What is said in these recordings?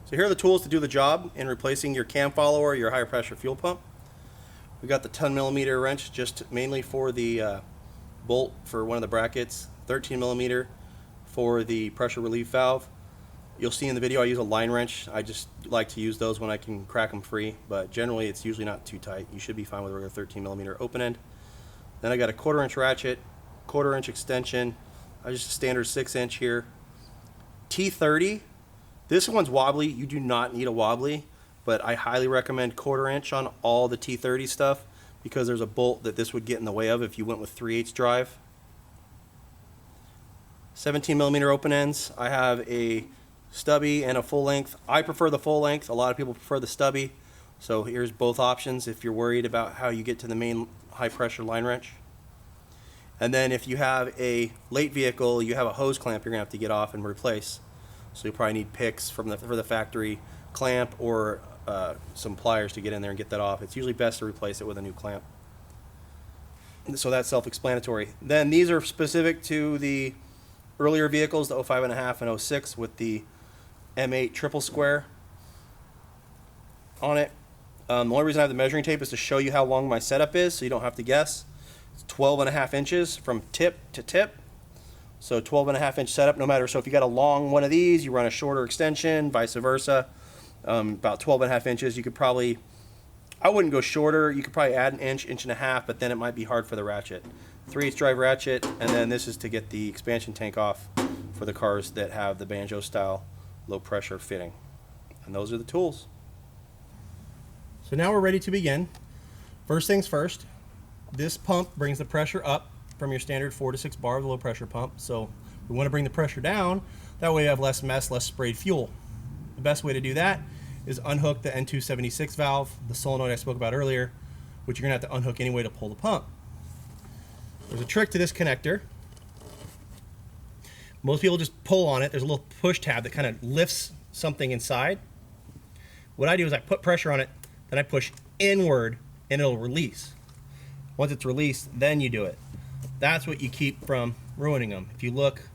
So here are the tools to do the job in replacing your cam follower or your high pressure fuel pump. We got the 10mm wrench just mainly for the bolt for one of the brackets, 13mm for the pressure relief valve. You'll see in the video I use a line wrench. I just like to use those when I can crack them free, but generally it's usually not too tight. You should be fine with a regular 13mm open end. Then I got a 1/4 inch ratchet, 1/4 inch extension, just a standard 6-inch here. T30. This one's wobbly. You do not need a wobbly, but I highly recommend 1/4 inch on all the T30 stuff because there's a bolt that this would get in the way of if you went with 3/8 drive. 17mm open ends. I have a stubby and a full length. I prefer the full length. A lot of people prefer the stubby. So here's both options if you're worried about how you get to the main high pressure line wrench. And then if you have a late vehicle, you have a hose clamp you're gonna have to get off and replace. So you probably need picks for the factory clamp or some pliers to get in there and get that off. It's usually best to replace it with a new clamp. So that's self-explanatory. Then these are specific to the earlier vehicles, the 05.5 and 06 with the M8 triple square on it. The only reason I have the measuring tape is to show you how long my setup is so you don't have to guess. It's 12.5 inches from tip to tip. So 12.5 inch setup no matter. So if you got a long one of these, you run a shorter extension, vice versa. About 12.5 inches. You could probably, I wouldn't go shorter. You could probably add an inch, 1.5 inches, but then it might be hard for the ratchet. 3/8 drive ratchet, and then this is to get the expansion tank off for the cars that have the banjo style low pressure fitting. And those are the tools. So now we're ready to begin. First things first, this pump brings the pressure up from your standard 4 to 6 bar of the low pressure pump. So we want to bring the pressure down. That way you have less mess, less sprayed fuel. The best way to do that is unhook the N276 valve, the solenoid I spoke about earlier, which you're going to have to unhook anyway to pull the pump. There's a trick to this connector. Most people just pull on it. There's a little push tab that kind of lifts something inside. What I do is I put pressure on it, then I push inward and it'll release. Once it's released, then you do it. That's what you keep from ruining them. If you look,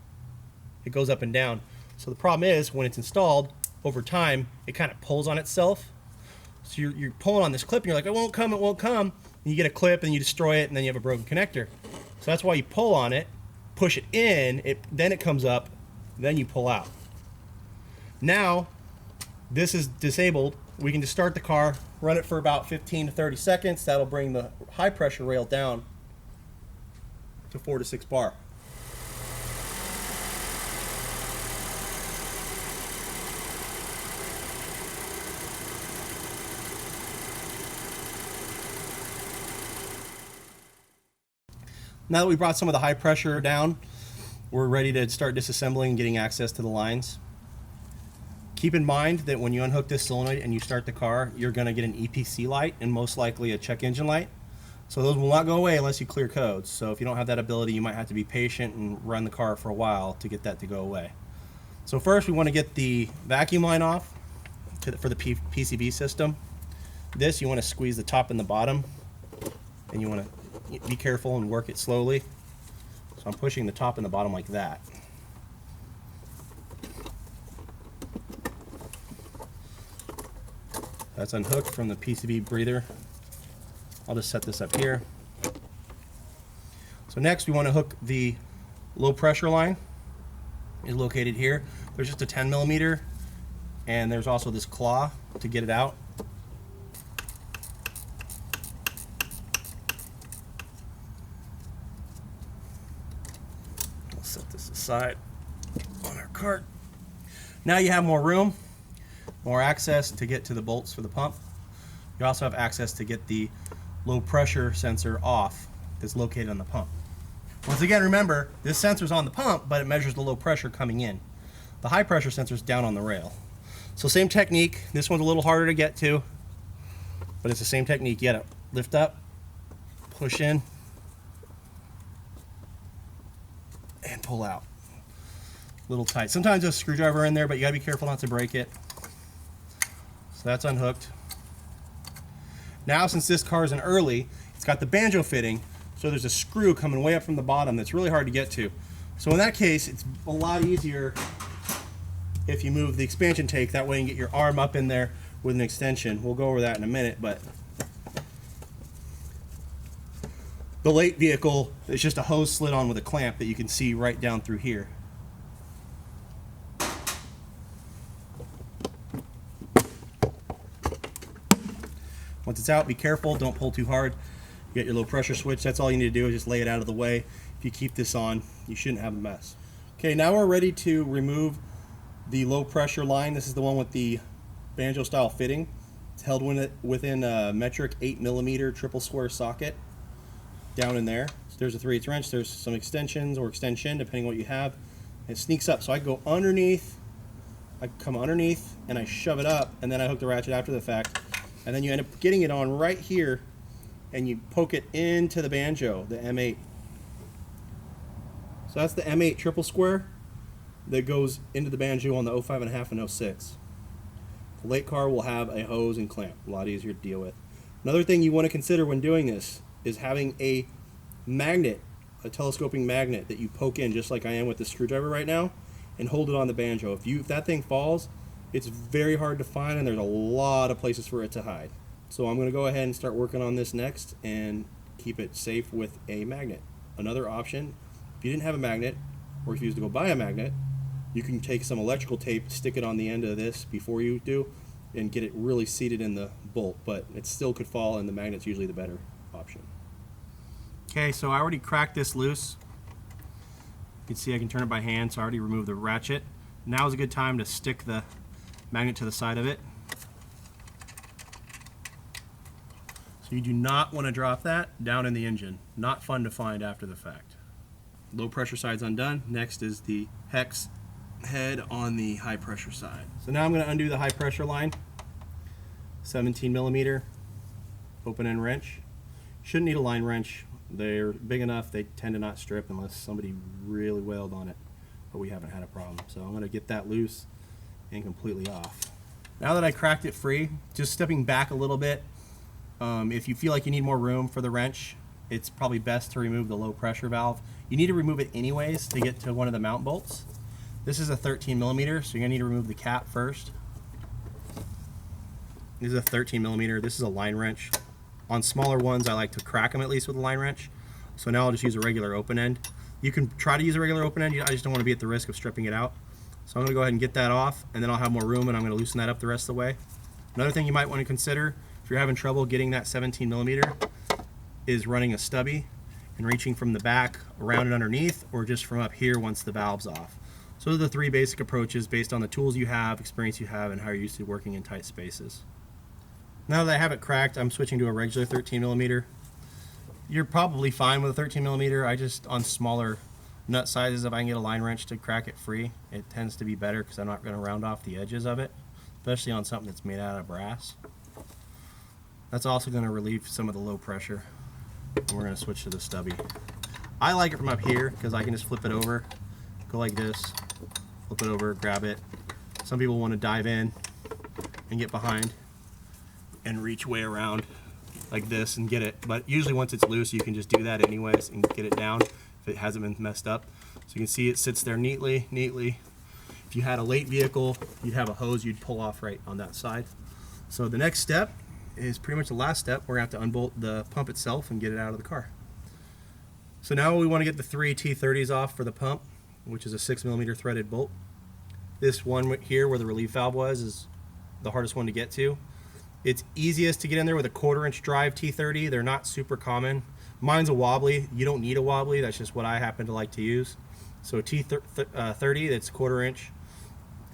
it goes up and down. So the problem is when it's installed, over time, it kind of pulls on itself. So you're pulling on this clip and you're like, it won't come, it won't come. And you get a clip and you destroy it and then you have a broken connector. So that's why you pull on it, push it in, then it comes up, then you pull out. Now, this is disabled. We can just start the car, run it for about 15 to 30 seconds. That'll bring the high pressure rail down to 4 to 6 bar. Now that we brought some of the high pressure down, we're ready to start disassembling and getting access to the lines. Keep in mind that when you unhook this solenoid and you start the car, you're going to get an EPC light and most likely a check engine light. So those will not go away unless you clear codes. So if you don't have that ability, you might have to be patient and run the car for a while to get that to go away. So first we want to get the vacuum line off for the PCB system. This, you want to squeeze the top and the bottom, and you want to be careful and work it slowly. So I'm pushing the top and the bottom like that. That's unhooked from the PCB breather. I'll just set this up here. So next we want to hook the low pressure line. It's located here. There's just a 10mm and there's also this claw to get it out. I'll set this aside on our cart. Now you have more room, more access to get to the bolts for the pump. You also have access to get the low pressure sensor off that's located on the pump. Once again, remember, this sensor's on the pump, but it measures the low pressure coming in. The high pressure sensor's down on the rail. So same technique. This one's a little harder to get to, but it's the same technique. You gotta lift up, push in, and pull out. A little tight. Sometimes there's a screwdriver in there, but you gotta be careful not to break it. So that's unhooked. Now, since this car is an early, it's got the banjo fitting, so there's a screw coming way up from the bottom that's really hard to get to. So in that case, it's a lot easier if you move the expansion tank. That way you can get your arm up in there with an extension. We'll go over that in a minute, but the late vehicle is just a hose slid on with a clamp that you can see right down through here. Once it's out, be careful, don't pull too hard. You get your low pressure switch. That's all you need to do is just lay it out of the way. If you keep this on, you shouldn't have a mess. Okay, now we're ready to remove the low pressure line. This is the one with the banjo style fitting. It's held within a metric 8mm triple square socket down in there. So there's a 3/8 wrench. There's some extensions or extension depending on what you have. It sneaks up, so I go underneath. I come underneath and I shove it up, and then I hook the ratchet after the fact, and then you end up getting it on right here, and you poke it into the banjo, the M8. So that's the M8 triple square that goes into the banjo on the 05.5 and 06. The late car will have a hose and clamp, a lot easier to deal with. Another thing you want to consider when doing this is having a magnet, a telescoping magnet that you poke in just like I am with the screwdriver right now, and hold it on the banjo. If that thing falls, it's very hard to find, and there's a lot of places for it to hide. So I'm going to go ahead and start working on this next and keep it safe with a magnet. Another option, if you didn't have a magnet, or if you used to go buy a magnet, you can take some electrical tape, stick it on the end of this before you do, and get it really seated in the bolt, but it still could fall, and the magnet's usually the better option. Okay, so I already cracked this loose. You can see I can turn it by hand, so I already removed the ratchet. Now is a good time to stick the magnet to the side of it. So you do not want to drop that down in the engine. Not fun to find after the fact. Low pressure side's undone. Next is the hex head on the high pressure side. So now I'm going to undo the high pressure line. 17mm open end wrench. Shouldn't need a line wrench. They're big enough, they tend to not strip unless somebody really wailed on it, but we haven't had a problem. So I'm going to get that loose and completely off. Now that I cracked it free, just stepping back a little bit, if you feel like you need more room for the wrench, it's probably best to remove the low pressure valve. You need to remove it anyways to get to one of the mount bolts. This is a 13mm, so you're going to need to remove the cap first. This is a 13mm. This is a line wrench. On smaller ones, I like to crack them at least with a line wrench. So now I'll just use a regular open end. You can try to use a regular open end. I just don't want to be at the risk of stripping it out. So I'm going to go ahead and get that off, and then I'll have more room, and I'm going to loosen that up the rest of the way. Another thing you might want to consider if you're having trouble getting that 17mm is running a stubby and reaching from the back around and underneath, or just from up here once the valve's off. So those are the three basic approaches based on the tools you have, experience you have, and how you're used to working in tight spaces. Now that I have it cracked, I'm switching to a regular 13mm. You're probably fine with a 13mm. I just, on smaller nut sizes, if I can get a line wrench to crack it free, it tends to be better because I'm not going to round off the edges of it, especially on something that's made out of brass. That's also going to relieve some of the low pressure. And we're going to switch to the stubby. I like it from up here because I can just flip it over, go like this, flip it over, grab it. Some people want to dive in and get behind and reach way around like this and get it, but usually once it's loose you can just do that anyways and get it down if it hasn't been messed up. So you can see it sits there neatly. If you had a late vehicle, you'd have a hose you'd pull off right on that side. So the next step is pretty much the last step. We're going to have to unbolt the pump itself and get it out of the car. So now we want to get the 3 T30s off for the pump, which is a 6mm threaded bolt. This one here where the relief valve was is the hardest one to get to. It's easiest to get in there with a 1/4" drive T30. They're not super common. Mine's a wobbly. You don't need a wobbly. That's just what I happen to like to use. So a T30 that's 1/4",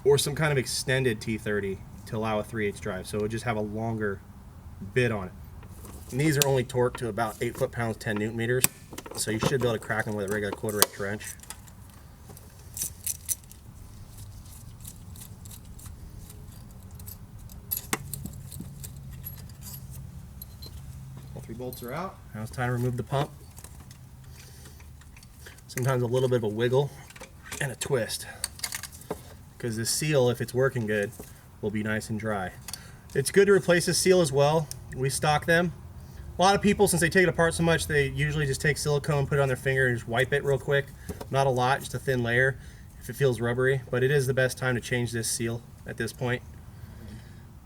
or some kind of extended T30 to allow a 3/8 drive. So it would just have a longer bit on it. And these are only torqued to about 8 foot-pounds, 10 Newton-meters. So you should be able to crack them with a regular 1/4" wrench. Bolts are out. Now it's time to remove the pump. Sometimes a little bit of a wiggle and a twist, because the seal, if it's working good, will be nice and dry. It's good to replace the seal as well. We stock them. A lot of people, since they take it apart so much, they usually just take silicone, put it on their finger, and just wipe it real quick. Not a lot, just a thin layer. if it feels rubbery, but it is the best time to change this seal at this point.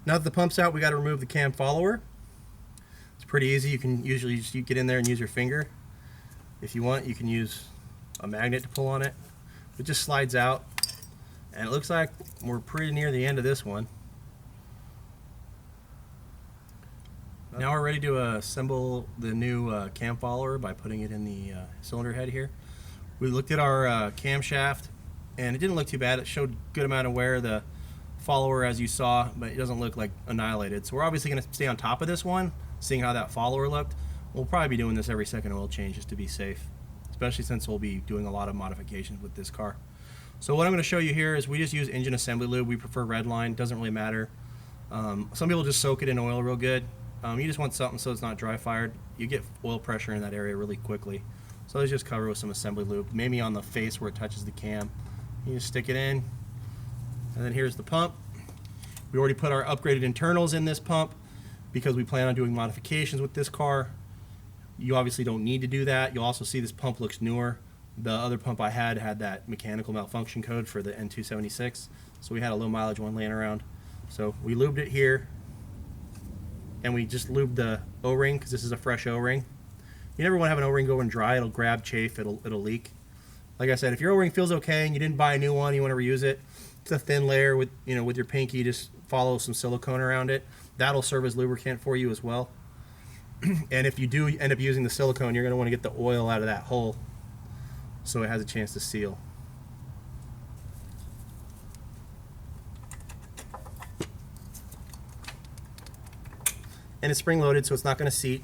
Now that the pump's out, we got to remove the cam follower. It's pretty easy. You can usually just get in there and use your finger. If you want, you can use a magnet to pull on it. It just slides out, and it looks like we're pretty near the end of this one. Now we're ready to assemble the new cam follower by putting it in the cylinder head here. We looked at our camshaft, and it didn't look too bad. It showed good amount of wear, the follower, as you saw, but it doesn't look like annihilated. So we're obviously going to stay on top of this one, seeing how that follower looked. We'll probably be doing this every second oil change just to be safe, especially since we'll be doing a lot of modifications with this car. So what I'm going to show you here is we just use engine assembly lube. We prefer Redline, doesn't really matter. Some people just soak it in oil real good. You just want something so it's not dry fired. You get oil pressure in that area really quickly. So let's just cover it with some assembly lube, maybe on the face where it touches the cam. You just stick it in, and then here's the pump. We already put our upgraded internals in this pump because we plan on doing modifications with this car. You obviously don't need to do that. You'll also see this pump looks newer. The other pump I had that mechanical malfunction code for the N276, so we had a low mileage one laying around. So we lubed it here, and we just lubed the O-ring because this is a fresh O-ring. You never want to have an O-ring going dry. It'll grab chafe, it'll leak. Like I said, if your O-ring feels okay and you didn't buy a new one, you want to reuse it, it's a thin layer with, with your pinky, just follow some silicone around it. That'll serve as lubricant for you as well. And if you do end up using the silicone, you're going to want to get the oil out of that hole so it has a chance to seal. And it's spring loaded, so it's not going to seat.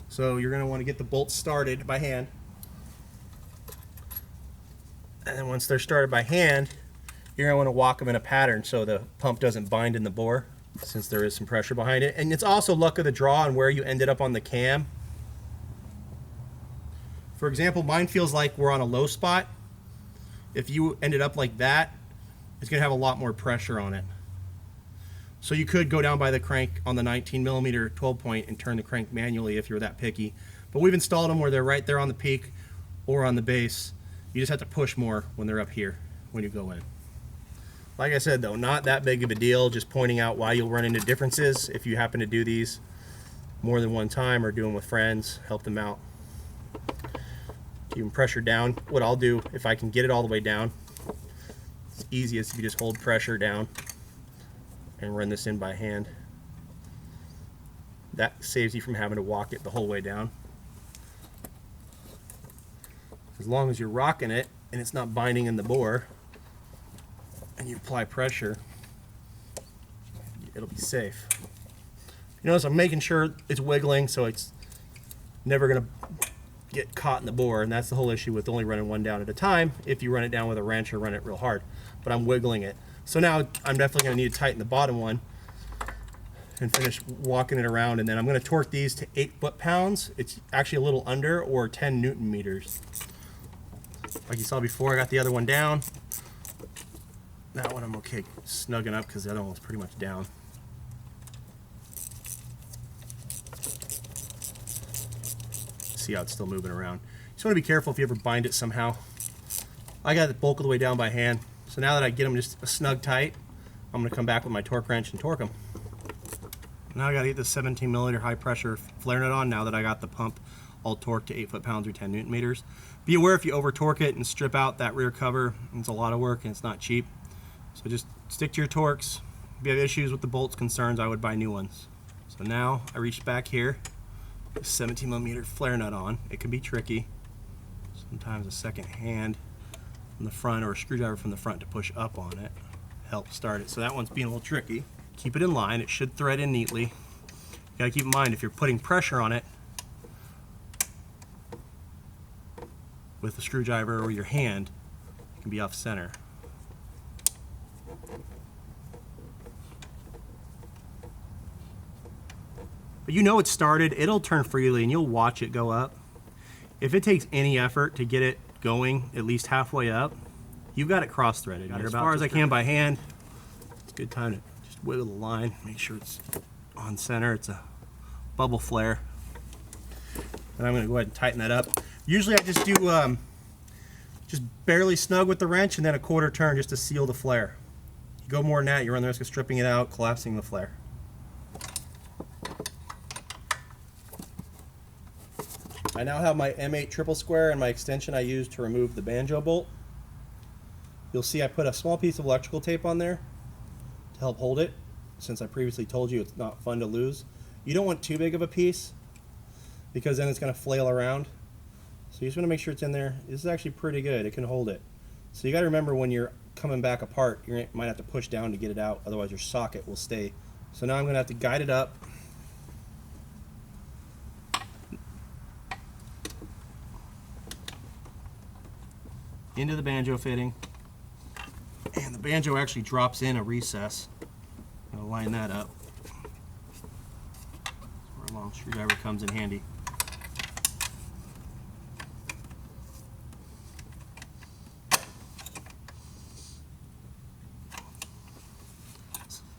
So you're going to want to get the bolts started by hand. And then once they're started by hand, you're going to want to walk them in a pattern so the pump doesn't bind in the bore, since there is some pressure behind it. And it's also luck of the draw on where you ended up on the cam. For example, mine feels like we're on a low spot. If you ended up like that, it's going to have a lot more pressure on it. So you could go down by the crank on the 19mm 12 point and turn the crank manually if you're that picky. But we've installed them where they're right there on the peak or on the base. You just have to push more when they're up here when you go in. Like I said though, not that big of a deal, just pointing out why you'll run into differences if you happen to do these more than one time or do them with friends, help them out. Keep them pressure down. What I'll do, if I can get it all the way down, it's easiest if you just hold pressure down and run this in by hand. That saves you from having to walk it the whole way down. As long as you're rocking it and it's not binding in the bore and you apply pressure, it'll be safe. You notice I'm making sure it's wiggling so it's never going to get caught in the bore, and that's the whole issue with only running one down at a time. If you run it down with a wrench or run it real hard, but I'm wiggling it. So now I'm definitely going to need to tighten the bottom one and finish walking it around, and then I'm going to torque these to 8 foot-pounds. It's actually a little under, or 10 Newton meters. Like you saw before, I got the other one down. That one I'm okay snugging up because the other one was pretty much down. See how it's still moving around. You just want to be careful if you ever bind it somehow. I got the bulk of the way down by hand. So now that I get them just snug tight, I'm going to come back with my torque wrench and torque them. Now I got to get the 17mm high pressure flare nut on now that I got the pump all torqued to 8 foot-pounds or 10 Newton meters. Be aware if you over torque it and strip out that rear cover, it's a lot of work and it's not cheap. So just stick to your torques. If you have issues with the bolts concerns, I would buy new ones. So now I reached back here, 17mm flare nut on. It can be tricky. Sometimes a second hand from the front or a screwdriver from the front to push up on it helps start it. So that one's being a little tricky. Keep it in line. It should thread in neatly. You gotta keep in mind if you're putting pressure on it with a screwdriver or your hand, it can be off center. But you know it's started, it'll turn freely and you'll watch it go up. If it takes any effort to get it going at least halfway up, you've got it cross-threaded. As far as I can by hand, it's a good time to just wiggle the line, make sure it's on center. It's a bubble flare. And I'm gonna go ahead and tighten that up. Usually I just do just barely snug with the wrench, and then a quarter turn just to seal the flare. You go more than that, you run the risk of stripping it out, collapsing the flare. I now have my M8 triple square and my extension I used to remove the banjo bolt. You'll see I put a small piece of electrical tape on there to help hold it, since I previously told you it's not fun to lose. You don't want too big of a piece because then it's going to flail around. So you just want to make sure it's in there. This is actually pretty good. It can hold it. So you got to remember when you're coming back apart, you might have to push down to get it out, otherwise your socket will stay. So now I'm going to have to guide it up. Into the banjo fitting. And the banjo actually drops in a recess. I'm going to line that up. That's where a long screwdriver comes in handy.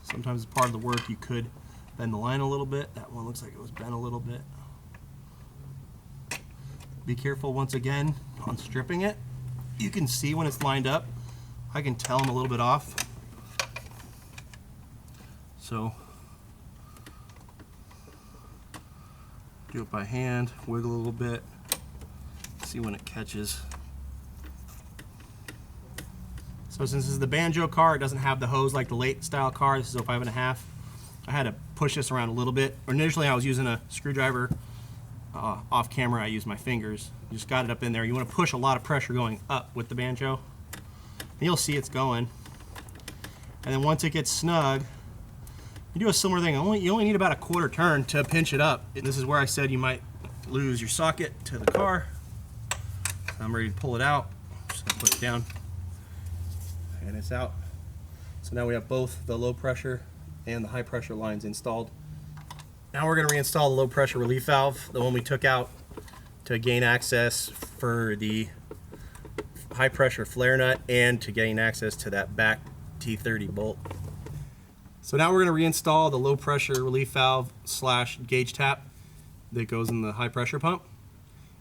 Sometimes as part of the work you could bend the line a little bit. That one looks like it was bent a little bit. Be careful once again on stripping it. You can see when it's lined up. I can tell them a little bit off. So do it by hand, wiggle a little bit, see when it catches. So since this is the banjo car, it doesn't have the hose like the late style car. This is a 5.5. I had to push this around a little bit. Initially I was using a screwdriver. Off camera I used my fingers. You just got it up in there. You want to push a lot of pressure going up with the banjo. And you'll see it's going. And then once it gets snug, you do a similar thing. You only need about a quarter turn to pinch it up. And this is where I said you might lose your socket to the car. I'm ready to pull it out. Just gonna put it down. And it's out. So now we have both the low pressure and the high pressure lines installed. Now we're going to reinstall the low pressure relief valve, the one we took out to gain access for the high pressure flare nut and to gain access to that back T30 bolt. So now we're going to reinstall the low pressure relief valve / gauge tap that goes in the high pressure pump.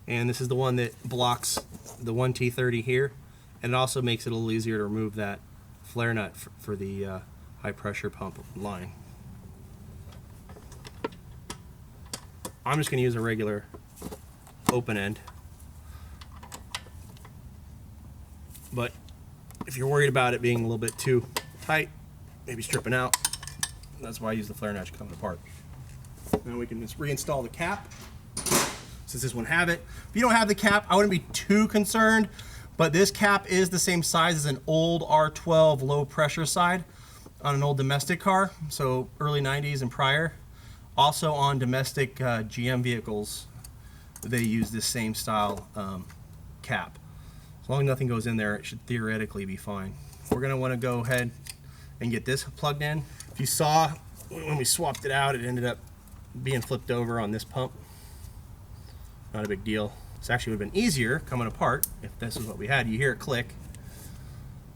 And this is the one that blocks the one T30 here, and it also makes it a little easier to remove that flare nut for the high pressure pump line. I'm just going to use a regular open end, but if you're worried about it being a little bit too tight, maybe stripping out, that's why I use the flare notch coming apart. Now we can just reinstall the cap, since this one have it. If you don't have the cap, I wouldn't be too concerned, but this cap is the same size as an old R12 low pressure side on an old domestic car, so early 90s and prior. Also on domestic GM vehicles, they use this same style cap. As long as nothing goes in there, it should theoretically be fine. We're going to want to go ahead and get this plugged in. If you saw, when we swapped it out, it ended up being flipped over on this pump. Not a big deal. This actually would have been easier coming apart if this is what we had. You hear it click.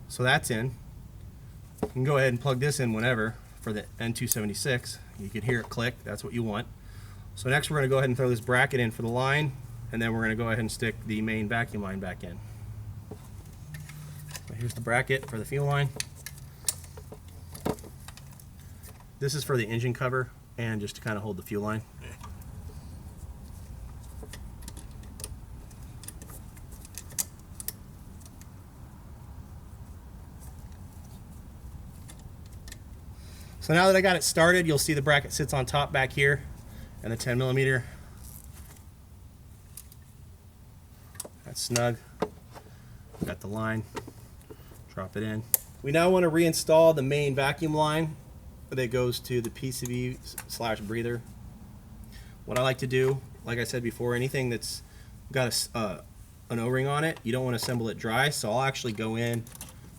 So that's in. You can go ahead and plug this in whenever for the N276. You can hear it click. That's what you want. So next we're going to go ahead and throw this bracket in for the line, and then we're going to go ahead and stick the main vacuum line back in. So here's the bracket for the fuel line. This is for the engine cover and just to kind of hold the fuel line. So now that I got it started, you'll see the bracket sits on top back here, and the 10mm. That's snug. Got the line. Drop it in. We now want to reinstall the main vacuum line that goes to the PCV / breather. What I like to do, like I said before, anything that's got an O-ring on it, you don't want to assemble it dry, so I'll actually go in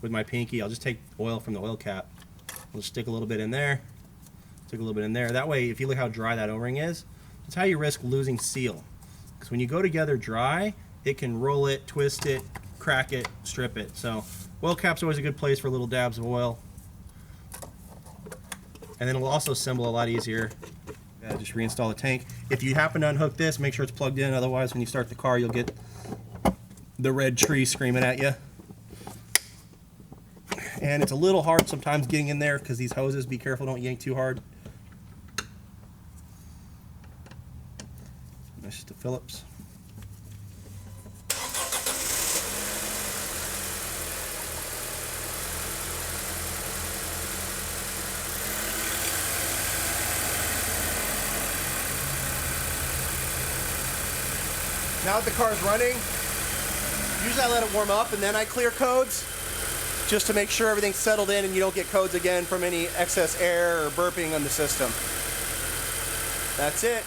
with my pinky. I'll just take oil from the oil cap. We'll stick a little bit in there, stick a little bit in there. That way, if you look how dry that O-ring is, that's how you risk losing seal. Because when you go together dry, it can roll it, twist it, crack it, strip it. So oil cap's always a good place for little dabs of oil. And then it'll also assemble a lot easier. Just reinstall the tank. If you happen to unhook this, make sure it's plugged in. Otherwise, when you start the car, you'll get the red tree screaming at you. And it's a little hard sometimes getting in there because these hoses, be careful, don't yank too hard. That's just a Phillips. Now that the car's running, usually I let it warm up and then I clear codes, just to make sure everything's settled in and you don't get codes again from any excess air or burping on the system. That's it.